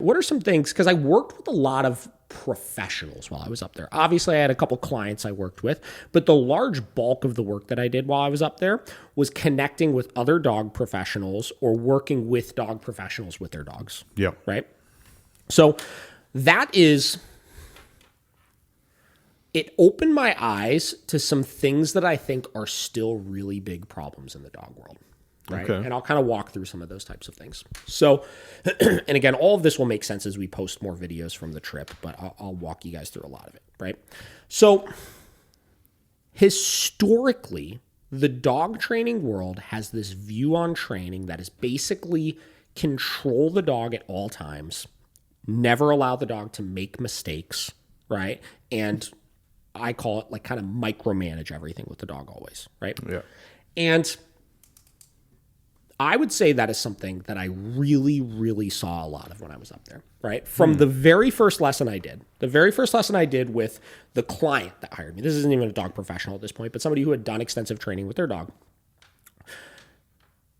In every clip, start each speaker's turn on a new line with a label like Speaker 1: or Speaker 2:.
Speaker 1: what are some things, because I worked with a lot of professionals while I was up there. Obviously, I had a couple clients I worked with, but the large bulk of the work that I did while I was up there was connecting with other dog professionals or working with dog professionals with their dogs.
Speaker 2: Yeah.
Speaker 1: Right? So it opened my eyes to some things that I think are still really big problems in the dog world. Right.
Speaker 2: Okay.
Speaker 1: And I'll kind of walk through some of those types of things. So, and again, all of this will make sense as we post more videos from the trip, but I'll walk you guys through a lot of it. Right. So historically, the dog training world has this view on training that is basically control the dog at all times, never allow the dog to make mistakes. Right. And I call it like kind of micromanage everything with the dog always. Right.
Speaker 2: Yeah.
Speaker 1: And I would say that is something that I really, really saw a lot of when I was up there, right? From the very first lesson I did with the client that hired me. This isn't even a dog professional at this point, but somebody who had done extensive training with their dog.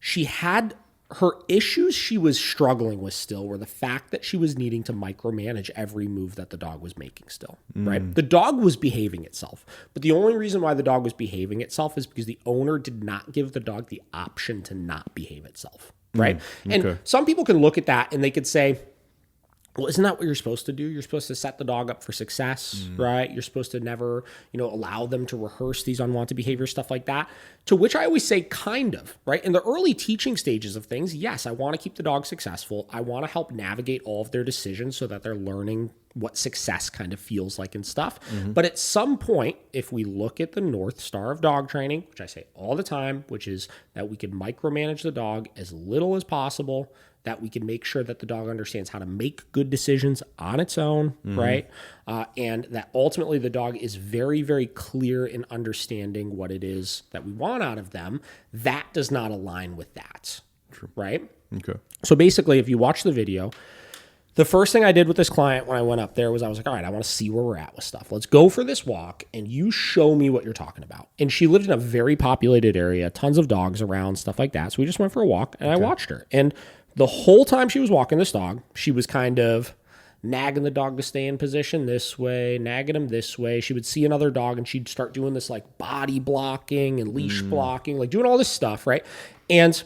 Speaker 1: She had her issues she was struggling with still were the fact that she was needing to micromanage every move that the dog was making still, right? The dog was behaving itself, but the only reason why the dog was behaving itself is because the owner did not give the dog the option to not behave itself, right? And some people can look at that and they could say, well, isn't that what you're supposed to do? You're supposed to set the dog up for success, right? You're supposed to never, allow them to rehearse these unwanted behaviors, stuff like that. To which I always say kind of, right? In the early teaching stages of things, yes, I want to keep the dog successful. I want to help navigate all of their decisions so that they're learning what success kind of feels like and stuff. But at some point, if we look at the North Star of dog training, which I say all the time, which is that we could micromanage the dog as little as possible, that we can make sure that the dog understands how to make good decisions on its own, right? And that ultimately the dog is very, very clear in understanding what it is that we want out of them. That does not align with that, right?
Speaker 2: Okay.
Speaker 1: So basically, if you watch the video, the first thing I did with this client when I went up there was I was like, all right, I want to see where we're at with stuff. Let's go for this walk and you show me what you're talking about. And she lived in a very populated area, tons of dogs around, stuff like that. So we just went for a walk and I watched her. And the whole time she was walking this dog, she was kind of nagging the dog to stay in position this way, nagging him this way. She would see another dog and she'd start doing this like body blocking and leash blocking, like doing all this stuff, right? And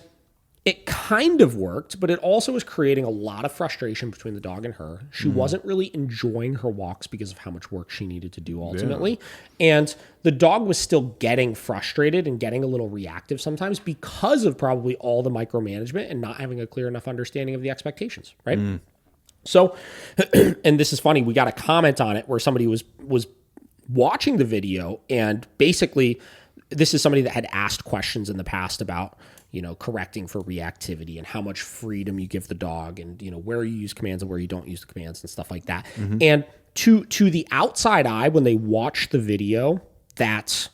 Speaker 1: it kind of worked, but it also was creating a lot of frustration between the dog and her. She wasn't really enjoying her walks because of how much work she needed to do ultimately. Yeah. And the dog was still getting frustrated and getting a little reactive sometimes because of probably all the micromanagement and not having a clear enough understanding of the expectations, right? So, and this is funny, we got a comment on it where somebody was watching the video and basically this is somebody that had asked questions in the past about correcting for reactivity and how much freedom you give the dog and, where you use commands and where you don't use the commands and stuff like that. And to the outside eye, when they watch the video that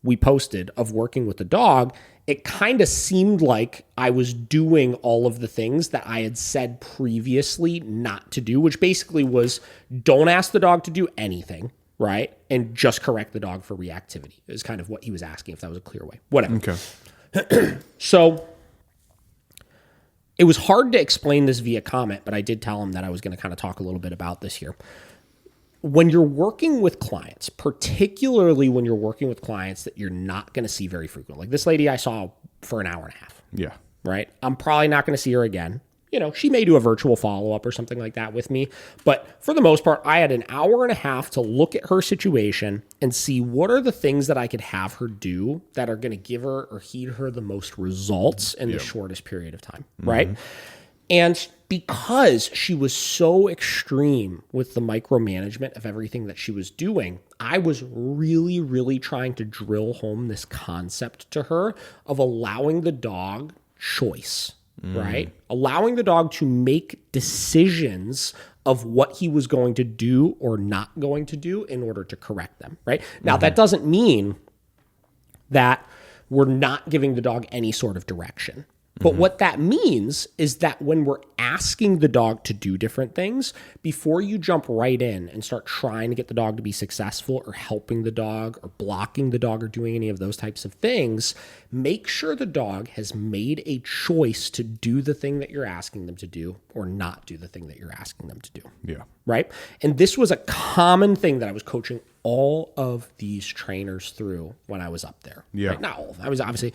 Speaker 1: we posted of working with the dog, it kind of seemed like I was doing all of the things that I had said previously not to do, which basically was don't ask the dog to do anything, right? And just correct the dog for reactivity is kind of what he was asking, if that was a clear way. Whatever.
Speaker 2: Okay.
Speaker 1: So it was hard to explain this via comment, but I did tell him that I was going to kind of talk a little bit about this here. When you're working with clients, particularly when you're working with clients that you're not going to see very frequently, like this lady I saw for an hour and a half.
Speaker 2: Yeah.
Speaker 1: Right. I'm probably not going to see her again. She may do a virtual follow-up or something like that with me. But for the most part, I had an hour and a half to look at her situation and see what are the things that I could have her do that are going to give her or heed her the most results in the shortest period of time. Right. And because she was so extreme with the micromanagement of everything that she was doing, I was really, really trying to drill home this concept to her of allowing the dog choice. Right? Allowing the dog to make decisions of what he was going to do or not going to do in order to correct them. Right? Now, that doesn't mean that we're not giving the dog any sort of direction. But what that means is that when we're asking the dog to do different things, before you jump right in and start trying to get the dog to be successful or helping the dog or blocking the dog or doing any of those types of things, make sure the dog has made a choice to do the thing that you're asking them to do or not do the thing that you're asking them to do.
Speaker 2: Yeah.
Speaker 1: Right? And this was a common thing that I was coaching all of these trainers through when I was up there.
Speaker 2: Yeah.
Speaker 1: Right? Not all of them. I was obviously,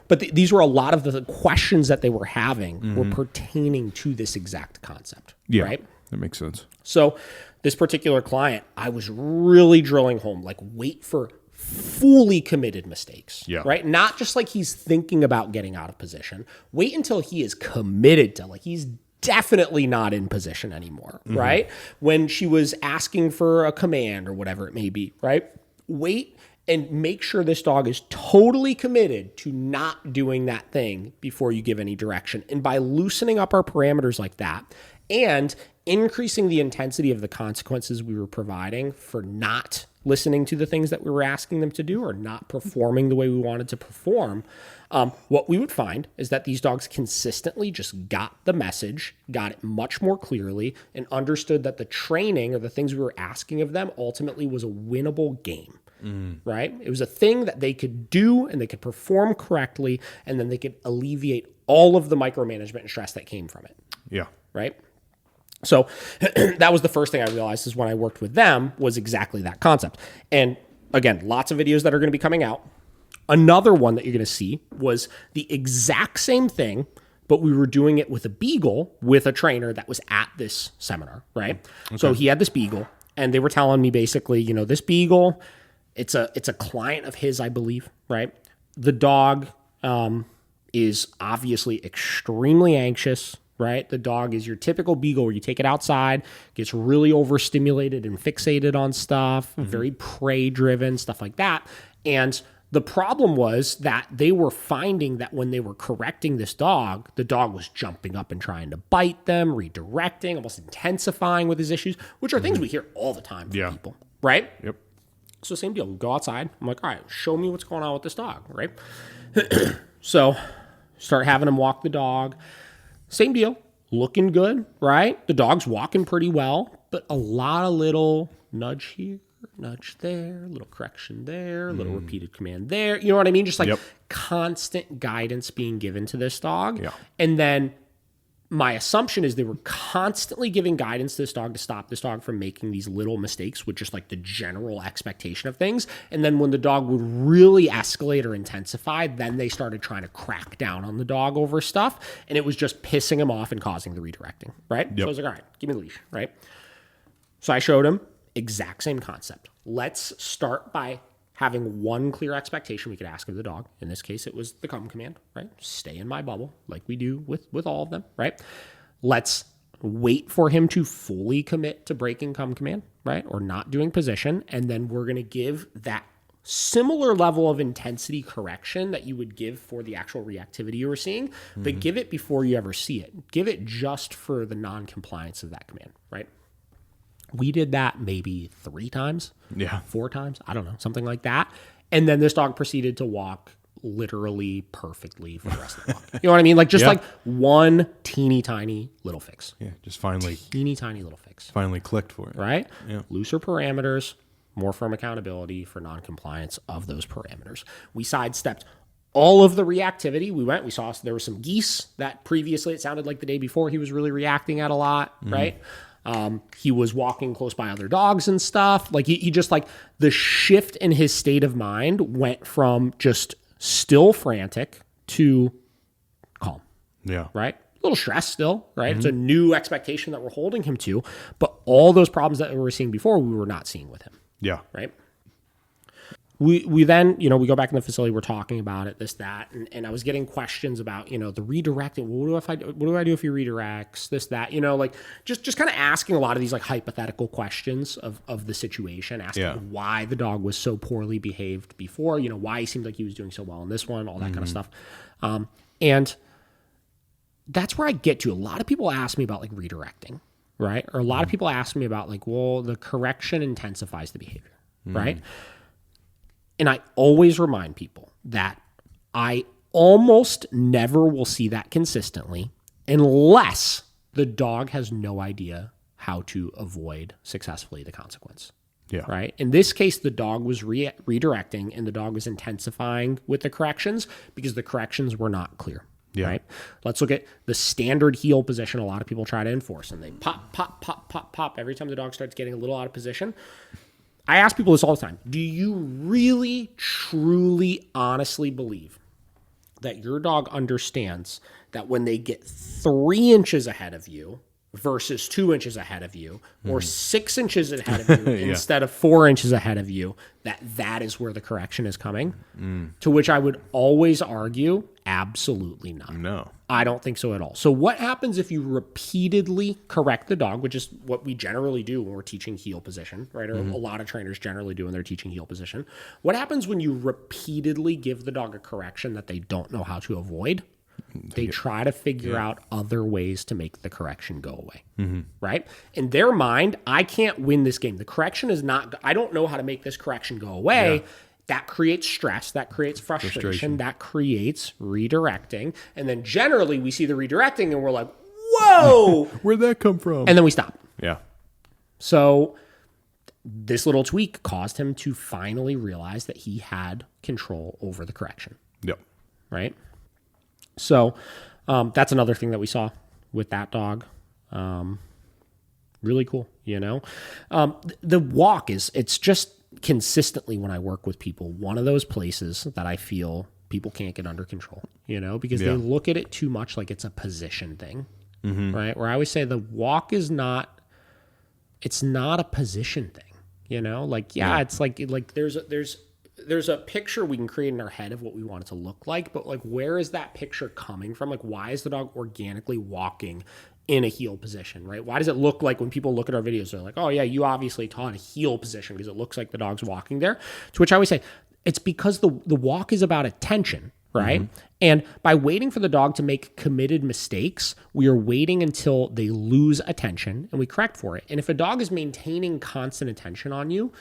Speaker 1: but these were a lot of the questions that they were having were pertaining to this exact concept.
Speaker 2: Yeah.
Speaker 1: Right?
Speaker 2: That makes sense.
Speaker 1: So this particular client, I was really drilling home, like wait for fully committed mistakes.
Speaker 2: Yeah.
Speaker 1: Right? Not just like he's thinking about getting out of position. Wait until he is committed to, like he's definitely not in position anymore, right? When she was asking for a command or whatever it may be, right? Wait and make sure this dog is totally committed to not doing that thing before you give any direction. And by loosening up our parameters like that and increasing the intensity of the consequences we were providing for not listening to the things that we were asking them to do or not performing the way we wanted to perform, what we would find is that these dogs consistently just got the message, got it much more clearly, and understood that the training or the things we were asking of them ultimately was a winnable game. Right? It was a thing that they could do and they could perform correctly, and then they could alleviate all of the micromanagement and stress that came from it.
Speaker 2: Yeah.
Speaker 1: Right? So that was the first thing I realized is when I worked with them was exactly that concept. And again, lots of videos that are going to be coming out. Another one that you're going to see was the exact same thing, but we were doing it with a beagle with a trainer that was at this seminar, right? Okay. So he had this beagle and they were telling me basically, you know, this beagle, it's a client of his, I believe, right? The dog is obviously extremely anxious, right? The dog is your typical beagle where you take it outside, gets really overstimulated and fixated on stuff, very prey driven, stuff like that. And the problem was that they were finding that when they were correcting this dog, the dog was jumping up and trying to bite them, redirecting, almost intensifying with his issues, which are things we hear all the time from people, right?
Speaker 2: Yep.
Speaker 1: So same deal. We go outside. I'm like, all right, show me what's going on with this dog, right? So start having him walk the dog. Same deal. Looking good, right? The dog's walking pretty well, but a lot of little nudge here, nudge there, little correction there, little repeated command there. You know what I mean? Just like constant guidance being given to this dog.
Speaker 2: Yeah.
Speaker 1: And then my assumption is they were constantly giving guidance to this dog to stop this dog from making these little mistakes with just like the general expectation of things. And then when the dog would really escalate or intensify, then they started trying to crack down on the dog over stuff. And it was just pissing him off and causing the redirecting, right?
Speaker 2: Yep.
Speaker 1: So I was like, all right, give me the leash, right? So I showed him exact same concept. Let's start by having one clear expectation we could ask of the dog. In this case, it was the come command, right? Stay in my bubble like we do with all of them, right? Let's wait for him to fully commit to breaking come command, right? Or not doing position. And then we're going to give that similar level of intensity correction that you would give for the actual reactivity you were seeing, but give it before you ever see it. Give it just for the non-compliance of that command, right? We did that maybe 3 times, 4 times, I don't know, something like that. And then this dog proceeded to walk literally perfectly for the rest of the walk. You know what I mean? Like just like one teeny tiny little fix.
Speaker 2: Yeah, just finally.
Speaker 1: Teeny tiny little fix.
Speaker 2: Finally clicked for it.
Speaker 1: Right?
Speaker 2: Yeah.
Speaker 1: Looser parameters, more firm accountability for non-compliance of those parameters. We sidestepped all of the reactivity. We saw there were some geese that previously, it sounded like the day before, he was really reacting at a lot, right? He was walking close by other dogs and stuff. Like he just like the shift in his state of mind went from just still frantic to calm.
Speaker 2: Yeah.
Speaker 1: Right? A little stress still, right? It's a new expectation that we're holding him to, but all those problems that we were seeing before, we were not seeing with him.
Speaker 2: Yeah.
Speaker 1: Right? We then, we go back in the facility, we're talking about it, this, that, and I was getting questions about, the redirecting. What do I do if he redirects? This, that, like just kind of asking a lot of these like hypothetical questions of the situation, asking why the dog was so poorly behaved before, why he seemed like he was doing so well in this one, all that kind of stuff. And that's where I get to. A lot of people ask me about like redirecting, right? Or a lot of people ask me about like, well, the correction intensifies the behavior, right? And I always remind people that I almost never will see that consistently unless the dog has no idea how to avoid successfully the consequence.
Speaker 2: Yeah.
Speaker 1: Right. In this case, the dog was redirecting and the dog was intensifying with the corrections because the corrections were not clear.
Speaker 2: Yeah.
Speaker 1: Right. Let's look at the standard heel position a lot of people try to enforce, and they pop, pop, pop, pop, pop every time the dog starts getting a little out of position. I ask people this all the time. Do you really, truly, honestly believe that your dog understands that when they get 3 inches ahead of you versus 2 inches ahead of you, or 6 inches ahead of you instead of 4 inches ahead of you, that is where the correction is coming? To which I would always argue, absolutely not.
Speaker 2: No.
Speaker 1: I don't think so at all. So what happens if you repeatedly correct the dog, which is what we generally do when we're teaching heel position, right? Or a lot of trainers generally do when they're teaching heel position. What happens when you repeatedly give the dog a correction that they don't know how to avoid? They try to figure out other ways to make the correction go away, right? In their mind, I can't win this game. The correction is not, I don't know how to make this correction go away. Yeah. That creates stress, that creates frustration, that creates redirecting. And then generally we see the redirecting and we're like, whoa!
Speaker 2: Where'd that come from?
Speaker 1: And then we stop.
Speaker 2: Yeah.
Speaker 1: So this little tweak caused him to finally realize that he had control over the correction.
Speaker 2: Yep.
Speaker 1: Right? So that's another thing that we saw with that dog. Really cool, you know? The walk it's just consistently when I work with people, one of those places that I feel people can't get under control, you know, because they look at it too much like it's a position thing, right? Where I always say the walk is not, it's not a position thing, you know? Like, it's like there's a picture we can create in our head of what we want it to look like, but like, where is that picture coming from? Like, why is the dog organically walking in a heel position, right? Why does it look like when people look at our videos, they're like, oh yeah, you obviously taught a heel position because it looks like the dog's walking there. To which I always say, it's because the walk is about attention, right? And by waiting for the dog to make committed mistakes, we are waiting until they lose attention and we correct for it. And if a dog is maintaining constant attention on you,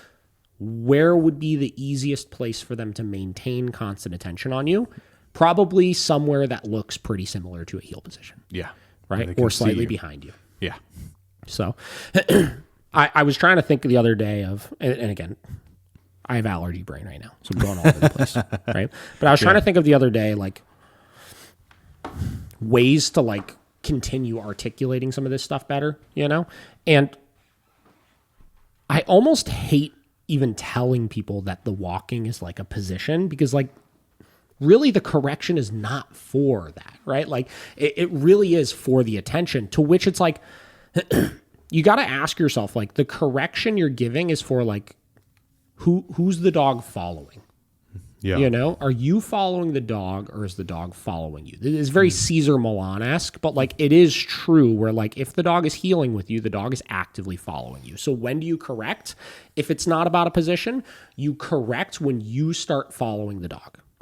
Speaker 1: where would be the easiest place for them to maintain constant attention on you? Probably somewhere that looks pretty similar to a heel position.
Speaker 2: Yeah.
Speaker 1: Right? Or slightly behind you.
Speaker 2: Yeah.
Speaker 1: So I was trying to think the other day of, and again, I have allergy brain right now, so I'm going all over the place, right? But I was trying to think of the other day, like, ways to, like, continue articulating some of this stuff better, you know? And I almost hate even telling people that the walking is like a position because, like, really the correction is not for that, right? Like, it really is for the attention, to which it's like, you got to ask yourself, like, the correction you're giving is for, like, who's the dog following? Yeah. You know, are you following the dog or is the dog following you? It is very Cesar Millan-esque, but like it is true where like if the dog is heeling with you, the dog is actively following you. So when do you correct? If it's not about a position, you correct when you start following the dog.